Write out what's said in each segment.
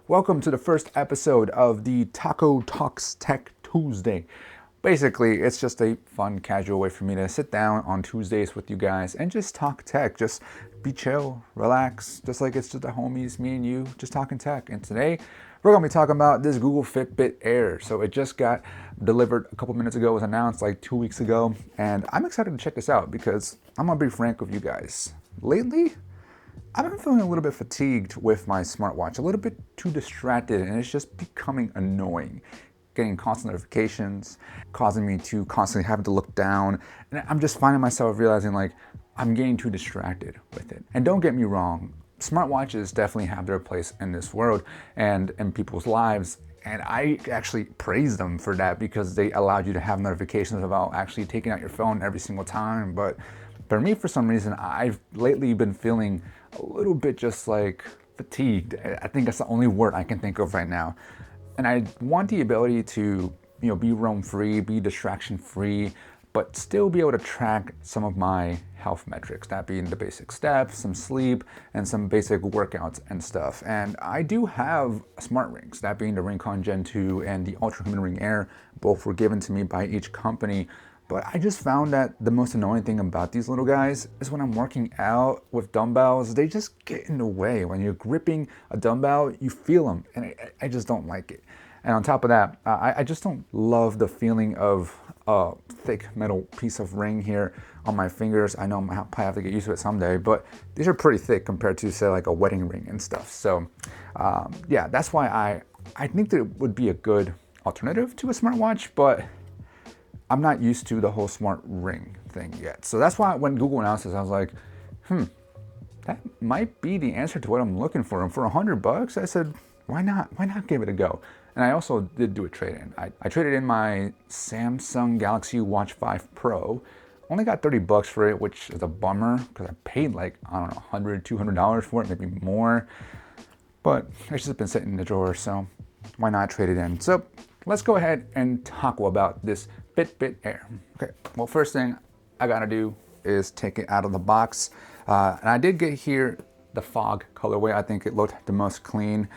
Welcome to the first episode of the Taco Talks Tech Tuesday. Basically, it's just a fun, casual way for me to sit down on Tuesdays with you guys and just talk tech. Just be chill, relax, just like it's just the homies, me and you, just talking tech. And today, we're gonna be talking about this Google Fitbit Air. So it just got delivered a couple minutes ago, it was announced like 2 weeks ago. And I'm excited to check this out because I'm gonna be frank with you guys. Lately, I've been feeling a little bit fatigued with my smartwatch, a little bit too distracted, and it's just becoming annoying. Getting constant notifications, causing me to constantly having to look down, and I'm just finding myself realizing like I'm getting too distracted with it. And don't get me wrong, smartwatches definitely have their place in this world and in people's lives. And I actually praise them for that because they allowed you to have notifications without actually taking out your phone every single time. But for me, for some reason, I've lately been feeling a little bit just like fatigued. I think that's the only word I can think of right now. And I want the ability to, be roam free, be distraction free, but still be able to track some of my health metrics, that being the basic steps, some sleep, and some basic workouts and stuff. And I do have smart rings, that being the Ring Gen 2 and the Ultra Human Ring Air. Both were given to me by each company. But I just found that the most annoying thing about these little guys is when I'm working out with dumbbells, they just get in the way. When you're gripping a dumbbell, you feel them, and I just don't like it. And on top of that, I just don't love the feeling of a thick metal piece of ring here on my fingers. I know I'm probably have to get used to it someday, but these are pretty thick compared to, say, like a wedding ring and stuff. So yeah, that's why I think that it would be a good alternative to a smartwatch, but I'm not used to the whole smart ring thing yet. So that's why when Google announced this, I was like, that might be the answer to what I'm looking for. And for $100, I said, why not? Why not give it a go? And I also did do a trade-in. I traded in my Samsung Galaxy Watch 5 Pro. Only got $30 for it, which is a bummer because I paid like, I don't know, $100, $200 for it, maybe more. But it's just been sitting in the drawer, so why not trade it in? So let's go ahead and talk about this Fitbit Air. Okay, well, first thing I gotta do is take it out of the box. And I did get here the fog colorway. I think it looked the most clean.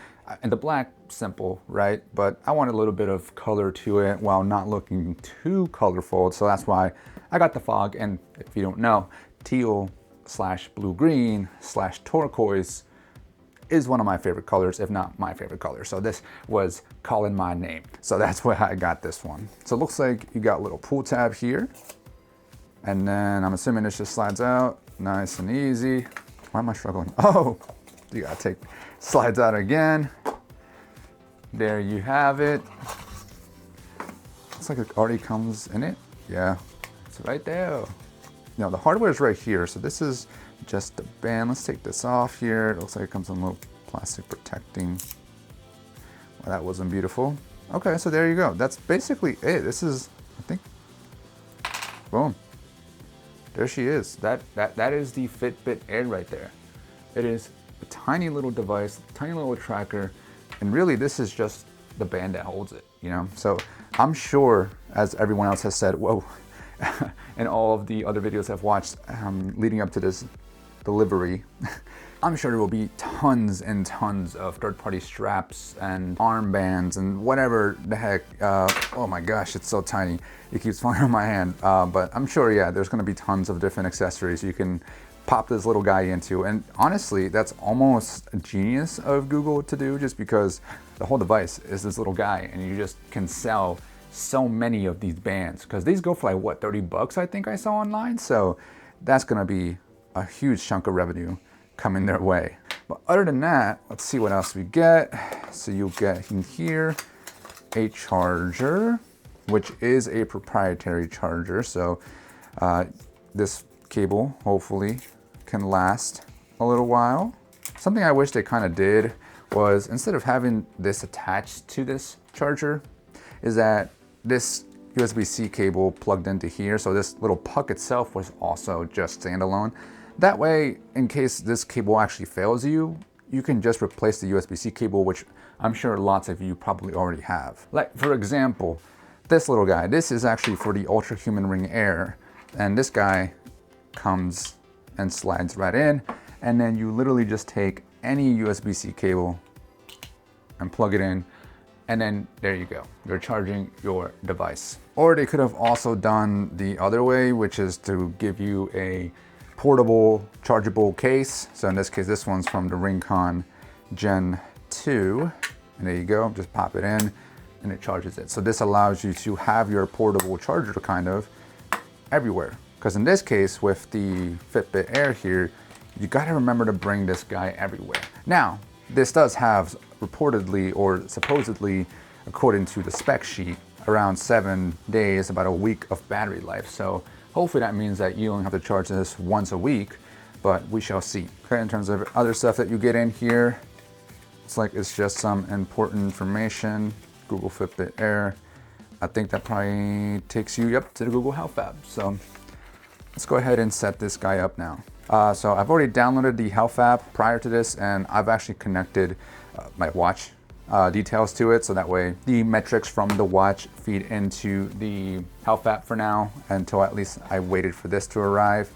And the black, simple, right? But I want a little bit of color to it while not looking too colorful. So that's why I got the fog. And if you don't know, teal / blue-green / turquoise is one of my favorite colors, if not my favorite color. So this was calling my name. So that's why I got this one. So it looks like you got a little pull tab here. And then I'm assuming this just slides out nice and easy. Why am I struggling? Oh, you gotta slides out again. There you have it. Looks like it already comes in it. Yeah, it's right there. Now the hardware is right here. So this is just the band. Let's take this off here. It looks like it comes in a little plastic protecting. Well, that wasn't beautiful. Okay, so there you go. That's basically it. This is, I think, boom. There she is. That is the Fitbit Air right there. It is a tiny little device, tiny little tracker, and really this is just the band that holds it, So I'm sure, as everyone else has said, whoa, and all of the other videos I've watched leading up to this delivery, I'm sure there will be tons and tons of third-party straps and armbands and whatever the heck. Oh my gosh, it's so tiny. It keeps falling on my hand. But I'm sure, yeah, there's gonna be tons of different accessories you can pop this little guy into. And honestly, that's almost a genius of Google to do, just because the whole device is this little guy and you just can sell so many of these bands, because these go for like, what, $30 I think I saw online. So that's gonna be a huge chunk of revenue coming their way. But other than that, let's see what else we get. So you'll get in here a charger, which is a proprietary charger. So this cable hopefully can last a little while. Something I wish they kind of did was, instead of having this attached to this charger, is that this USB-C cable plugged into here. So this little puck itself was also just standalone. That way, in case this cable actually fails you, you can just replace the USB-C cable, which I'm sure lots of you probably already have. Like, for example, this little guy, this is actually for the Ultra Human Ring Air. And this guy comes and slides right in. And then you literally just take any USB-C cable and plug it in, and then there you go. You're charging your device. Or they could have also done the other way, which is to give you a portable chargeable case. So in this case, this one's from the Rincon Gen 2. And there you go, just pop it in and it charges it. So this allows you to have your portable charger kind of everywhere. Because in this case, with the Fitbit Air here, you gotta remember to bring this guy everywhere. Now, this does have reportedly or supposedly, according to the spec sheet, around 7 days, about a week of battery life. So hopefully that means that you only have to charge this once a week, but we shall see. Okay, in terms of other stuff that you get in here, it's just some important information. Google Fitbit Air. I think that probably takes you up to the Google Health app. So let's go ahead and set this guy up now. So I've already downloaded the Health app prior to this, and I've actually connected my watch details to it, so that way the metrics from the watch feed into the Health app for now, until at least I waited for this to arrive.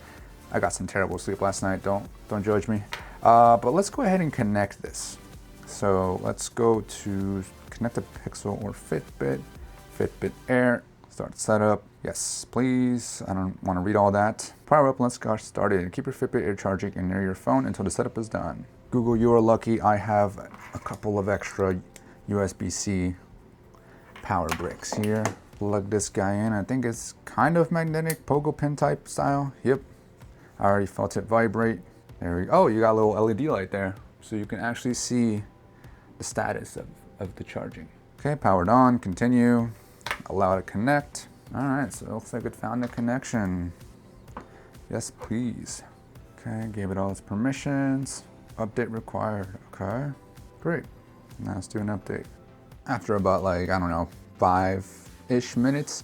I got some terrible sleep last night, don't judge me. But let's go ahead and connect this. So let's go to connect a Pixel or Fitbit Air, start setup. Yes, please. I don't want to read all that. Power up, let's get started. Keep your Fitbit Air charging and near your phone until the setup is done. Google, you are lucky. I have a couple of extra USB-C power bricks here. Plug this guy in. I think it's kind of magnetic, pogo pin type style. Yep. I already felt it vibrate. There we go. Oh, you got a little LED light there, so you can actually see the status of the charging. Okay, powered on, continue, allow to connect. All right, so it looks like it found the connection. Yes, please. Okay, gave it all its permissions. Update required, okay. Great, now let's do an update. After about I don't know, 5-ish minutes,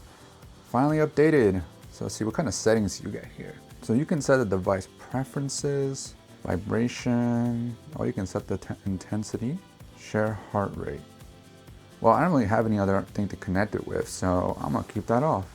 finally updated. So let's see what kind of settings you get here. So you can set the device preferences, vibration, or you can set the intensity, share heart rate. Well, I don't really have any other thing to connect it with, so I'm gonna keep that off.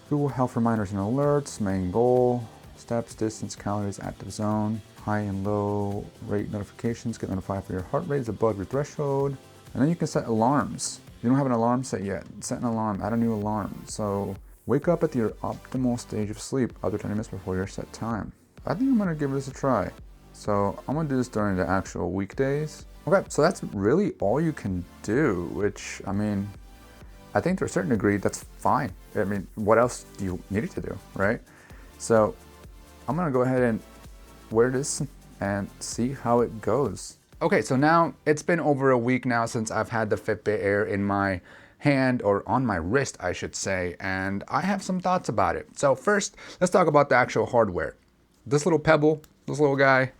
Google Health reminders and alerts, main goal, steps, distance, calories, active zone, high and low rate notifications, get notified for your heart rate is above your threshold. And then you can set alarms. You don't have an alarm set yet, set an alarm, add a new alarm. So wake up at your optimal stage of sleep up to 20 minutes before your set time. I think I'm gonna give this a try. So I'm gonna do this during the actual weekdays. Okay, so that's really all you can do, which, I mean, I think to a certain degree, that's fine. I mean, what else do you need it to do, right? So I'm gonna go ahead and wear this and see how it goes. Okay, so now it's been over a week now since I've had the Fitbit Air in my hand, or on my wrist, I should say, and I have some thoughts about it. So first, let's talk about the actual hardware. This little pebble, this little guy,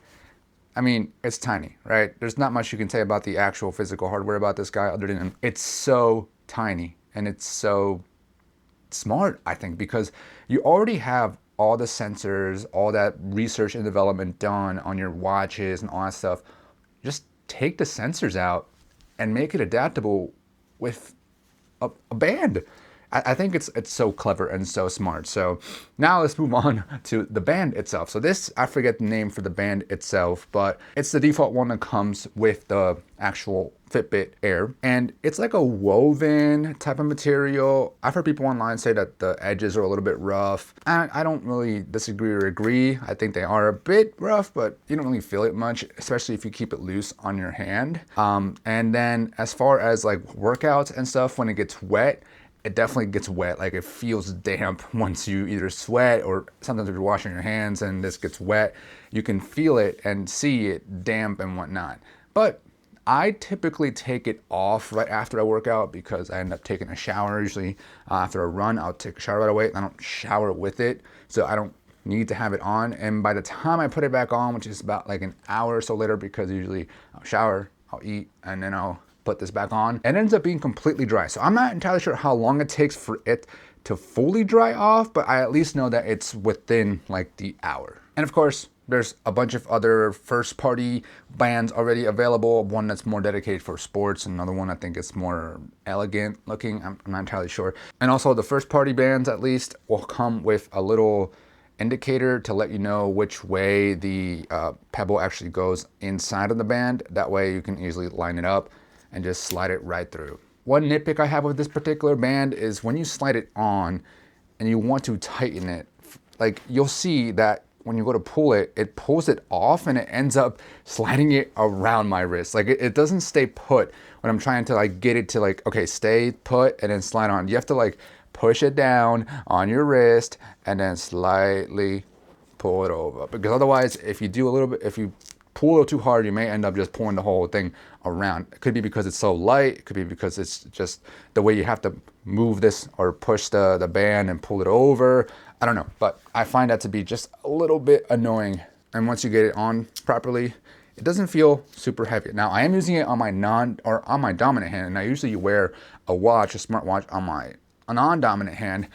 I mean, it's tiny, right? There's not much you can say about the actual physical hardware about this guy other than it's so tiny and it's so smart, I think, because you already have all the sensors, all that research and development done on your watches and all that stuff. Just take the sensors out and make it adaptable with a band. I think it's so clever and so smart. So now let's move on to the band itself. So this, I forget the name for the band itself, but it's the default one that comes with the actual Fitbit Air. And it's like a woven type of material. I've heard people online say that the edges are a little bit rough. I don't really disagree or agree. I think they are a bit rough, but you don't really feel it much, especially if you keep it loose on your hand. And then as far as like workouts and stuff, when it gets wet, it definitely gets wet. Like it feels damp once you either sweat, or sometimes if you're washing your hands and this gets wet, you can feel it and see it damp and whatnot. But I typically take it off right after I work out because I end up taking a shower. Usually after a run, I'll take a shower right away. I don't shower with it, so I don't need to have it on. And by the time I put it back on, which is about like an hour or so later, because usually I'll shower, I'll eat, and then I'll put this back on, and it ends up being completely dry. So I'm not entirely sure how long it takes for it to fully dry off, but I at least know that it's within like the hour. And of course, there's a bunch of other first party bands already available. One that's more dedicated for sports, another one I think is more elegant looking. I'm not entirely sure. And also the first party bands at least will come with a little indicator to let you know which way the pebble actually goes inside of the band. That way you can easily line it up. and just slide it right through. One nitpick I have with this particular band is when you slide it on and you want to tighten it, like you'll see that when you go to pull it, it pulls it off and it ends up sliding it around my wrist. Like it doesn't stay put when I'm trying to like get it to like, okay, stay put and then slide on. You have to like push it down on your wrist and then slightly pull it over. Because otherwise, if you do a little bit, if you pull a little too hard, you may end up just pulling the whole thing around. It could be because it's so light. It could be because it's just the way you have to move this or push the band and pull it over. I don't know, but I find that to be just a little bit annoying. And once you get it on properly, it doesn't feel super heavy. Now I am using it on my dominant hand, and I usually wear a watch, a smartwatch on my non-dominant hand.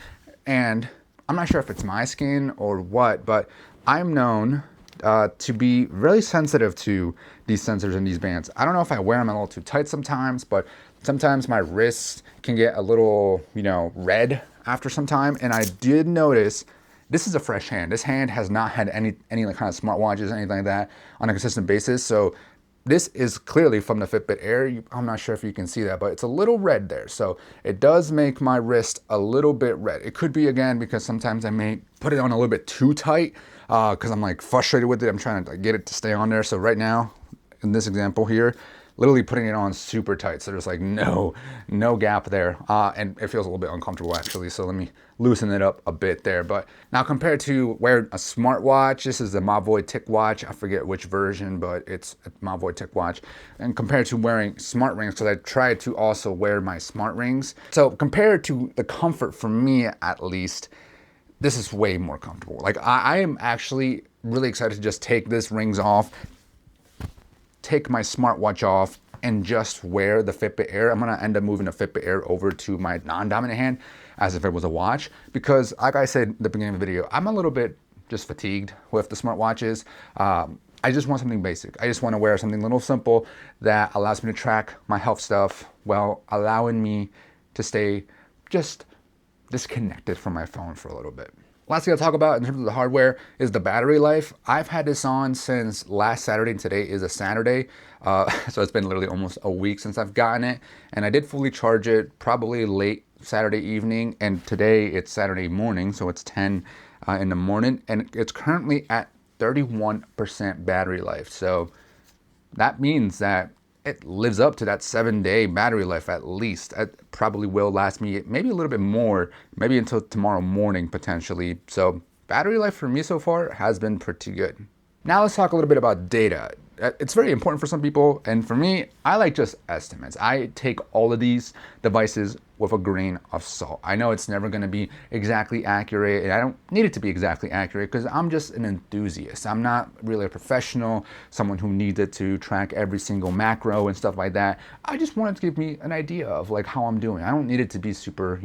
And I'm not sure if it's my skin or what, but I'm known to be really sensitive to these sensors and these bands. I don't know if I wear them a little too tight sometimes, but sometimes my wrists can get a little, red after some time. And I did notice, this is a fresh hand. This hand has not had any kind of smartwatches, anything like that on a consistent basis. So this is clearly from the Fitbit Air. I'm not sure if you can see that, but it's a little red there. So it does make my wrist a little bit red. It could be, again, because sometimes I may put it on a little bit too tight because I'm like frustrated with it. I'm trying to get it to stay on there. So right now, in this example here, literally putting it on super tight. So there's like no gap there. And it feels a little bit uncomfortable actually. So let me loosen it up a bit there. But now compared to wearing a smartwatch, this is the Mavoy TicWatch. I forget which version, but it's a Mavoy TicWatch. And compared to wearing smart rings, because I tried to also wear my smart rings. So compared to the comfort for me, at least, this is way more comfortable. Like I am actually really excited to just take this rings off, take my smartwatch off, and just wear the Fitbit Air. I'm gonna end up moving the Fitbit Air over to my non-dominant hand as if it was a watch, because like I said at the beginning of the video, I'm a little bit just fatigued with the smartwatches. I just want something basic. I just want to wear something a little simple that allows me to track my health stuff while allowing me to stay just disconnected from my phone for a little bit. Last thing I'll talk about in terms of the hardware is the battery life. I've had this on since last Saturday, and today is a Saturday. So it's been literally almost a week since I've gotten it. And I did fully charge it probably late Saturday evening, and today it's Saturday morning, so it's 10 in the morning, and it's currently at 31% battery life. So that means that it lives up to that 7-day battery life at least. It probably will last me maybe a little bit more, maybe until tomorrow morning potentially. So battery life for me so far has been pretty good. Now let's talk a little bit about data. It's very important for some people, and for me, I like just estimates. I take all of these devices with a grain of salt. I know it's never gonna be exactly accurate, and I don't need it to be exactly accurate because I'm just an enthusiast. I'm not really a professional, someone who needs it to track every single macro and stuff like that. I just want it to give me an idea of like how I'm doing. I don't need it to be super,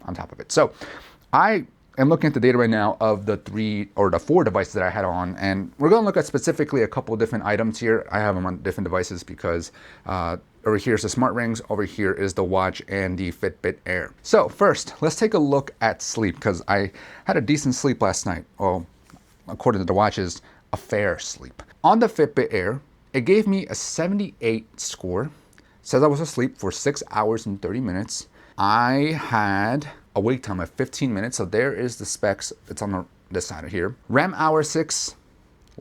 on top of it. So I'm looking at the data right now of the 4 devices that I had on, and we're going to look at specifically a couple different items here. I have them on different devices because over here is the smart rings, over here is the watch and the Fitbit Air. So first, let's take a look at sleep, because I had a decent sleep last night. Well, according to the watches, a fair sleep. On the Fitbit Air, it gave me a 78 score. It says I was asleep for 6 hours and 30 minutes. I had a wake time of 15 minutes, so there is the specs. It's on this side of here. REM hour 6,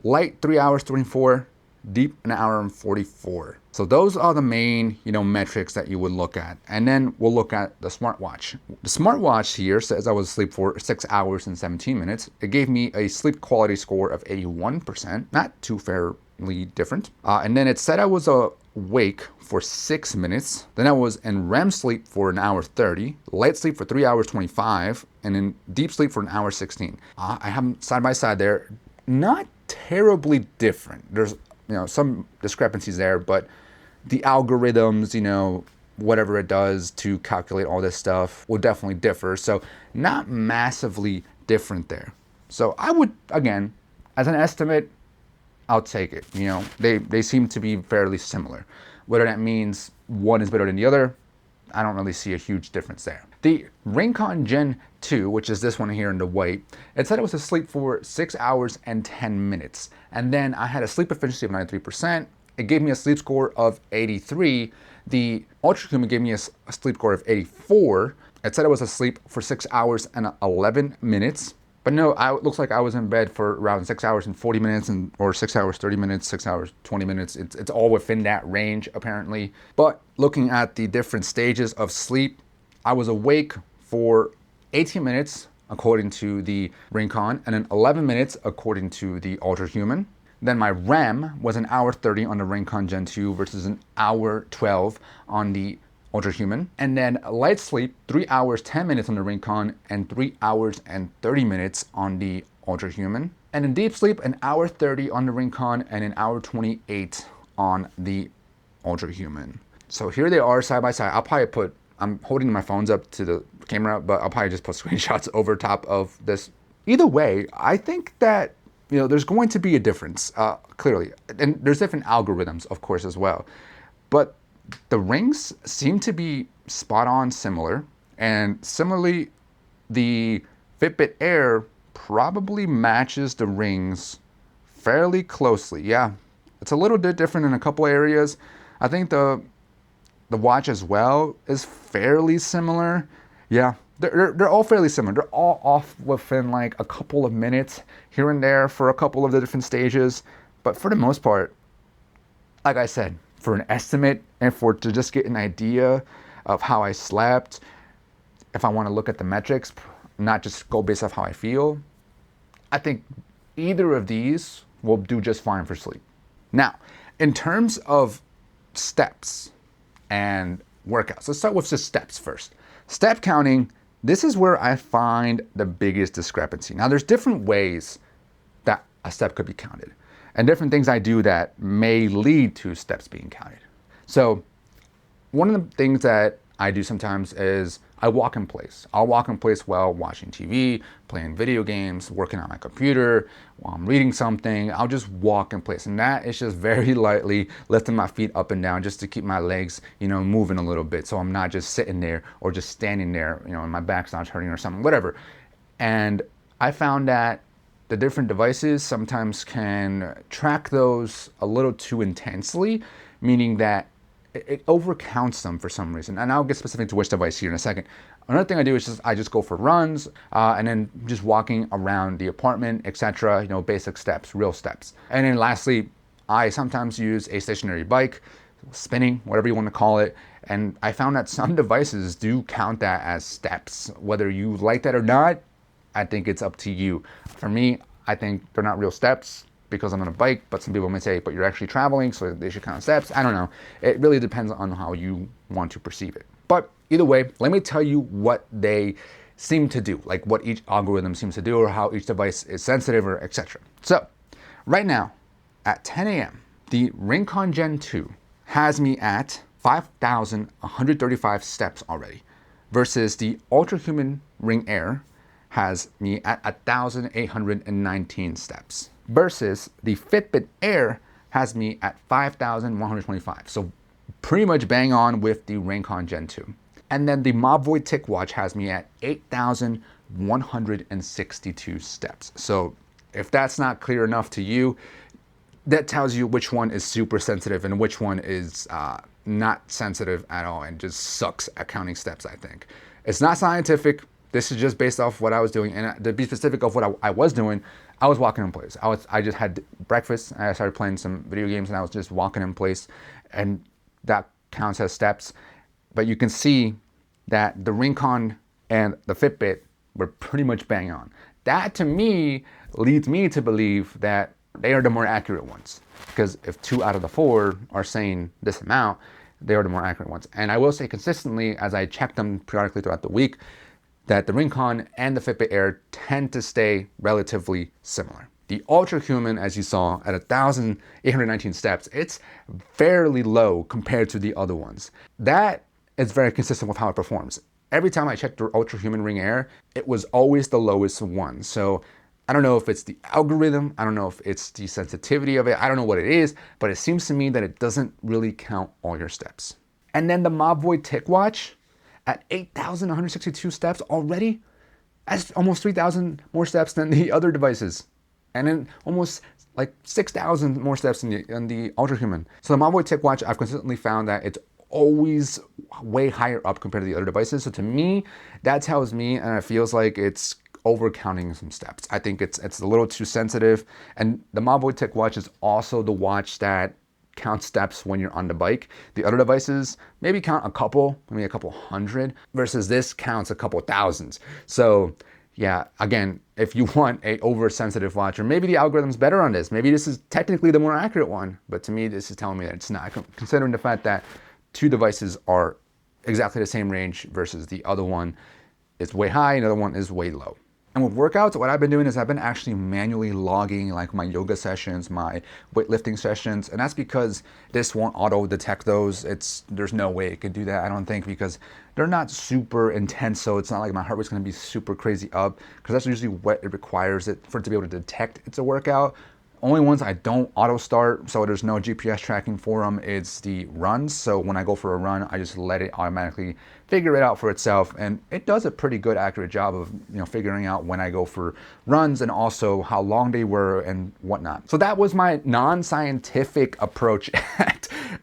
light 3 hours 24, deep an hour and 44. So those are the main, metrics that you would look at. And then we'll look at the smartwatch. The smartwatch here says I was asleep for 6 hours and 17 minutes. It gave me a sleep quality score of 81%, not too fairly different. And then it said I was awake for 6 minutes. Then I was in REM sleep for an hour 30, light sleep for 3 hours 25, and in deep sleep for an hour 16. I have them side by side there. Not terribly different. There's some discrepancies there, but the algorithms, whatever it does to calculate all this stuff will definitely differ. So not massively different there. So I would, again, as an estimate, I'll take it. They seem to be fairly similar. Whether that means one is better than the other, I don't really see a huge difference there. The Rincon Gen 2, which is this one here in the white, it said I was asleep for 6 hours and 10 minutes. And then I had a sleep efficiency of 93%. It gave me a sleep score of 83. The Ultrahuman gave me a sleep score of 84. It said I was asleep for 6 hours and 11 minutes. But no, it looks like I was in bed for around 6 hours and 40 minutes, or 6 hours 30 minutes, 6 hours 20 minutes. It's all within that range, apparently. But looking at the different stages of sleep, I was awake for 18 minutes, according to the Rincon, and then 11 minutes, according to the Ultrahuman. Then my REM was an hour 30 on the Rincon Gen 2 versus an hour 12 on the Ultrahuman. And then light sleep, 3 hours 10 minutes on the Rincon and 3 hours and 30 minutes on the Ultrahuman. And in deep sleep, an hour 30 on the Rincon and an hour 28 on the Ultrahuman. So here they are side by side. I'm holding my phones up to the camera, but I'll probably just put screenshots over top of this. Either way, I think that, there's going to be a difference, clearly. And there's different algorithms, of course, as well. But the rings seem to be spot on similar. And similarly, the Fitbit Air probably matches the rings fairly closely. Yeah, it's a little bit different in a couple areas. I think the watch as well is fairly similar. Yeah, they're all fairly similar. They're all off within like a couple of minutes here and there for a couple of the different stages. But for the most part, like I said, for an estimate and to just get an idea of how I slept, if I want to look at the metrics, not just go based off how I feel, I think either of these will do just fine for sleep. Now, in terms of steps and workouts, let's start with just steps first. Step counting, this is where I find the biggest discrepancy. Now, there's different ways that a step could be counted and different things I do that may lead to steps being counted. So one of the things that I do sometimes is I walk in place. I'll walk in place while watching TV, playing video games, working on my computer, while I'm reading something. I'll just walk in place. And that is just very lightly lifting my feet up and down just to keep my legs, moving a little bit. So I'm not just sitting there or just standing there, and my back's not hurting or something, whatever. And I found that the different devices sometimes can track those a little too intensely, meaning that it overcounts them for some reason. And I'll get specific to which device here in a second. Another thing I do is I just go for runs and then just walking around the apartment, etc. Basic steps, real steps. And then lastly, I sometimes use a stationary bike, spinning, whatever you want to call it. And I found that some devices do count that as steps. Whether you like that or not, I think it's up to you. For me, I think they're not real steps because I'm on a bike, but some people may say, but you're actually traveling, so they should count steps. I don't know. It really depends on how you want to perceive it. But either way, let me tell you what they seem to do, like what each algorithm seems to do or how each device is sensitive or etc. So right now at 10 a.m., the Rincon Gen 2 has me at 5,135 steps already versus the Ultrahuman Ring Air has me at 1,819 steps. Versus the Fitbit Air has me at 5,125. So pretty much bang on with the Rincon Gen 2. And then the Mobvoi TicWatch has me at 8,162 steps. So if that's not clear enough to you, that tells you which one is super sensitive and which one is not sensitive at all and just sucks at counting steps, I think. It's not scientific. This is just based off what I was doing. And to be specific of what I was doing, I was walking in place. I just had breakfast and I started playing some video games and I was just walking in place, and that counts as steps. But you can see that the Rincon and the Fitbit were pretty much bang on. That to me leads me to believe that they are the more accurate ones, because if 2 out of the 4 are saying this amount, they are the more accurate ones. And I will say consistently, as I check them periodically throughout the week, that the Rincon and the Fitbit Air tend to stay relatively similar. The Ultrahuman, as you saw, at 1,819 steps, it's fairly low compared to the other ones. That is very consistent with how it performs. Every time I checked the Ultrahuman Ring Air, it was always the lowest one. So I don't know if it's the algorithm, I don't know if it's the sensitivity of it, I don't know what it is, but it seems to me that it doesn't really count all your steps. And then the Mobvoi TicWatch, at 8,162 steps already, that's almost 3,000 more steps than the other devices. And then almost like 6,000 more steps than the Ultrahuman. So the Mobvoi TicWatch, I've consistently found that it's always way higher up compared to the other devices. So to me, that tells me, and it feels like it's overcounting some steps. I think it's a little too sensitive. And the Tech watch is also the watch that count steps when you're on the bike. The other devices maybe count a couple, maybe a couple hundred, versus this counts a couple thousands. So yeah, again, if you want a oversensitive watch, or maybe the algorithm's better on this, maybe this is technically the more accurate one, but to me, this is telling me that it's not, considering the fact that two devices are exactly the same range versus the other one is way high and the other one is way low. And with workouts, what I've been doing is I've been actually manually logging like my yoga sessions, my weightlifting sessions, and that's because this won't auto detect those. There's no way it could do that, I don't think, because they're not super intense, so it's not like my heart rate's gonna be super crazy up, because that's usually what it requires it for it to be able to detect it's a workout. Only ones I don't auto start, so there's no GPS tracking for them, it's the runs. So when I go for a run, I just let it automatically figure it out for itself, and it does a pretty good, accurate job of figuring out when I go for runs and also how long they were and whatnot. So that was my non-scientific approach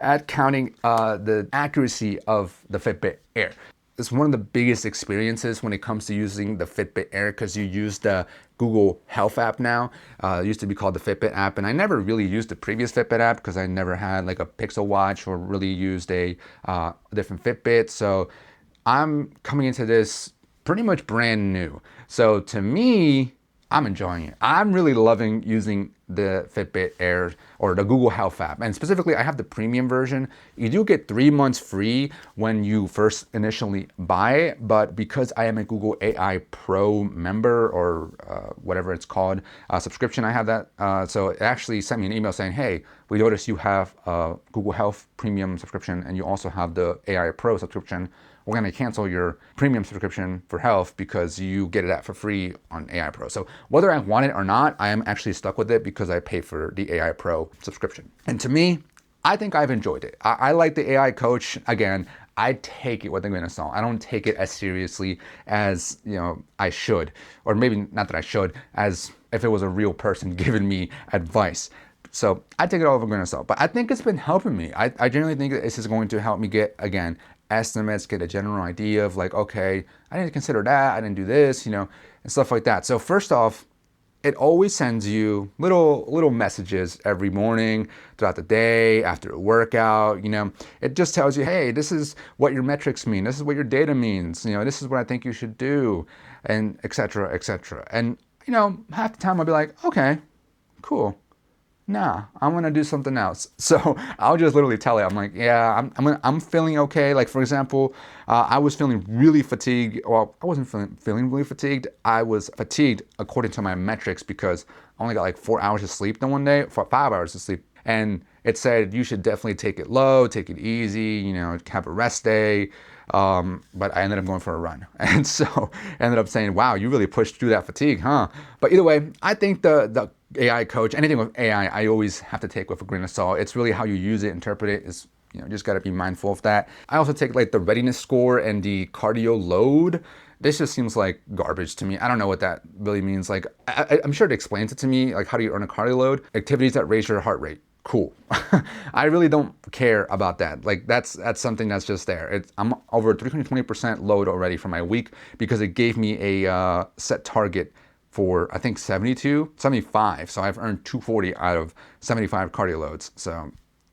at counting the accuracy of the Fitbit Air. It's one of the biggest experiences when it comes to using the Fitbit Air, because you use the Google Health app now. It used to be called the Fitbit app, and I never really used the previous Fitbit app because I never had like a Pixel watch or really used a different Fitbit. So I'm coming into this pretty much brand new. So to me, I'm enjoying it. I'm really loving using the Fitbit Air or the Google Health app. And specifically, I have the premium version. You do get 3 months free when you first initially buy it, but because I am a Google AI Pro member or whatever it's called, subscription, I have that. So it actually sent me an email saying, hey, we noticed you have a Google Health premium subscription and you also have the AI Pro subscription. We're gonna cancel your premium subscription for health because you get it for free on AI Pro. So whether I want it or not, I am actually stuck with it because I pay for the AI Pro subscription. And to me, I think I've enjoyed it. I like the AI coach. Again, I take it with a grain of salt. I don't take it as seriously as I should, or maybe not that I should, as if it was a real person giving me advice. So I take it all with a grain of salt, but I think it's been helping me. I generally think that this is going to help me get, again, estimates, get a general idea of like, okay, I didn't consider that, I didn't do this, and stuff like that. So first off, it always sends you little messages every morning, throughout the day, after a workout. It just tells you, hey, this is what your metrics mean, this is what your data means, this is what I think you should do, and etc., etc. And half the time I'll be like, okay, cool. Nah, I'm gonna do something else. So I'll just literally tell it. I'm like, yeah, I'm feeling okay. Like for example, I was feeling really fatigued. Well, I wasn't feeling really fatigued. I was fatigued according to my metrics because I only got like 4 hours of sleep the one day, 5 hours of sleep, and it said you should definitely take it low, take it easy, have a rest day. But I ended up going for a run, and so I ended up saying, wow, you really pushed through that fatigue, huh? But either way, I think the AI coach, anything with AI, I always have to take with a grain of salt. It's really how you use it, interpret it, is just got to be mindful of that. I also take like the readiness score and the cardio load. This just seems like garbage to me. I don't know what that really means. Like I'm sure it explains it to me, like how do you earn a cardio load? Activities that raise your heart rate. Cool. I really don't care about that. Like that's something that's just there. I'm over 320% load already for my week because it gave me a set target for I think 75. So I've earned 240 out of 75 cardio loads. So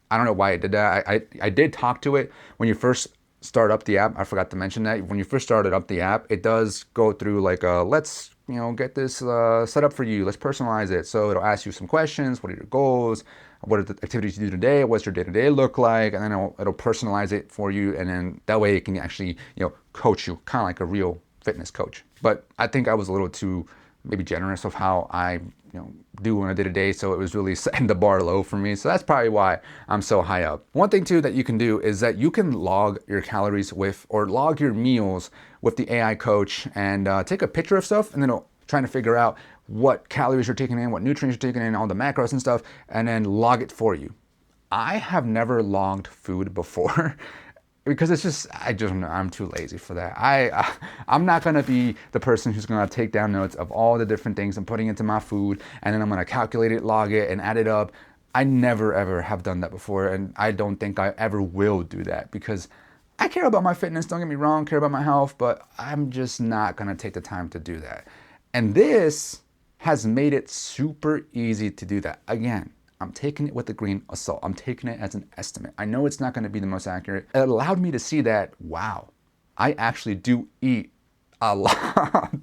I don't know why it did that. I did talk to it when you first start up the app. I forgot to mention that when you first started up the app, it does go through like let's get this set up for you. Let's personalize it. So it'll ask you some questions. What are your goals? What are the activities you do today? What's your day-to-day look like? And then it'll personalize it for you. And then that way it can actually, coach you kind of like a real fitness coach. But I think I was a little too maybe generous of how I, do on a day-to-day. So it was really setting the bar low for me. So that's probably why I'm so high up. One thing too that you can do is that you can log your calories or log your meals with the AI coach and take a picture of stuff and then it'll trying to figure out what calories you're taking in, what nutrients you're taking in, all the macros and stuff, and then log it for you. I have never logged food before because I'm too lazy for that. I'm not gonna be the person who's gonna take down notes of all the different things I'm putting into my food, and then I'm gonna calculate it, log it, and add it up. I never ever have done that before, and I don't think I ever will do that because I care about my fitness, don't get me wrong, care about my health, but I'm just not gonna take the time to do that. And this has made it super easy to do that. Again, I'm taking it with a grain of salt. I'm taking it as an estimate. I know it's not gonna be the most accurate. It allowed me to see that, wow, I actually do eat a lot.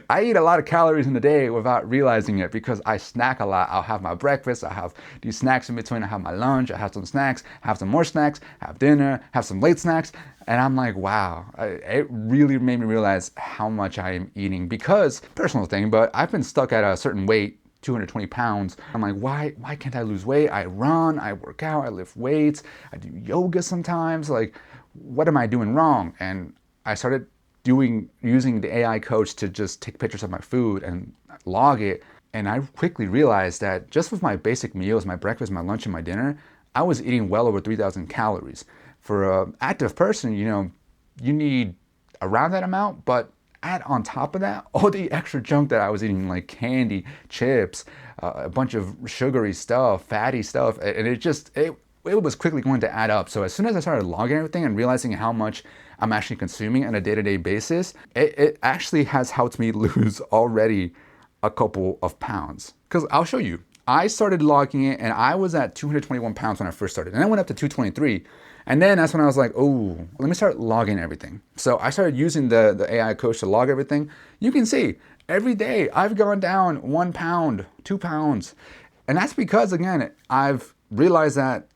I eat a lot of calories in a day without realizing it because I snack a lot. I'll have my breakfast, I have these snacks in between, I have my lunch, I have some snacks, have some more snacks, have dinner, have some late snacks, and I'm like, wow, it really made me realize how much I am eating because, personal thing, but I've been stuck at a certain weight, 220 pounds. I'm like, why can't I lose weight? I run, I work out, I lift weights, I do yoga sometimes, like, what am I doing wrong? And I started using the AI coach to just take pictures of my food and log it. And I quickly realized that just with my basic meals, my breakfast, my lunch, and my dinner, I was eating well over 3,000 calories. For an active person, you need around that amount, but add on top of that all the extra junk that I was eating, like candy, chips, a bunch of sugary stuff, fatty stuff, and it was quickly going to add up. So as soon as I started logging everything and realizing how much I'm actually consuming on a day-to-day basis, it actually has helped me lose already a couple of pounds. Because I'll show you, I started logging it and I was at 221 pounds when I first started. And I went up to 223. And then that's when I was like, oh, let me start logging everything. So I started using the AI coach to log everything. You can see every day I've gone down 1 pound, 2 pounds. And that's because, again, I've realized that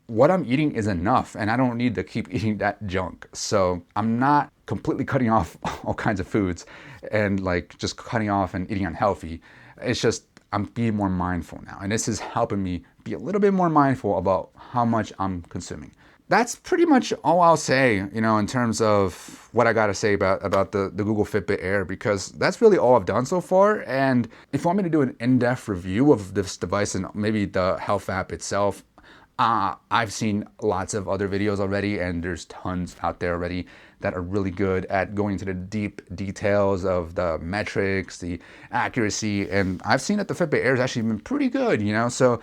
what I'm eating is enough and I don't need to keep eating that junk. So I'm not completely cutting off all kinds of foods and like just cutting off and eating unhealthy. It's just I'm being more mindful now. And this is helping me be a little bit more mindful about how much I'm consuming. That's pretty much all I'll say, in terms of what I got to say about the Google Fitbit Air, because that's really all I've done so far. And if you want me to do an in-depth review of this device and maybe the health app itself, I've seen lots of other videos already, and there's tons out there already that are really good at going into the deep details of the metrics, the accuracy, and I've seen that the Fitbit Air has actually been pretty good, so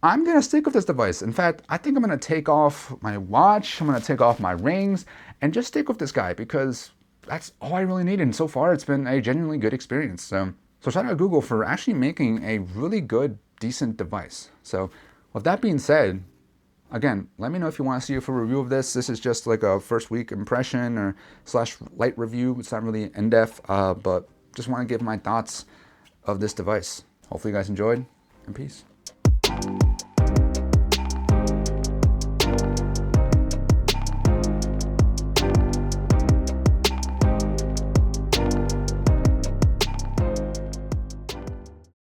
I'm gonna stick with this device. In fact, I think I'm gonna take off my watch, I'm gonna take off my rings, and just stick with this guy because that's all I really need, and so far it's been a genuinely good experience. So shout out Google for actually making a really good, decent device. So with that being said, again, let me know if you want to see a full review of this. This is just like a first week impression or / light review. It's not really in-depth, but just want to give my thoughts of this device. Hopefully you guys enjoyed, and peace.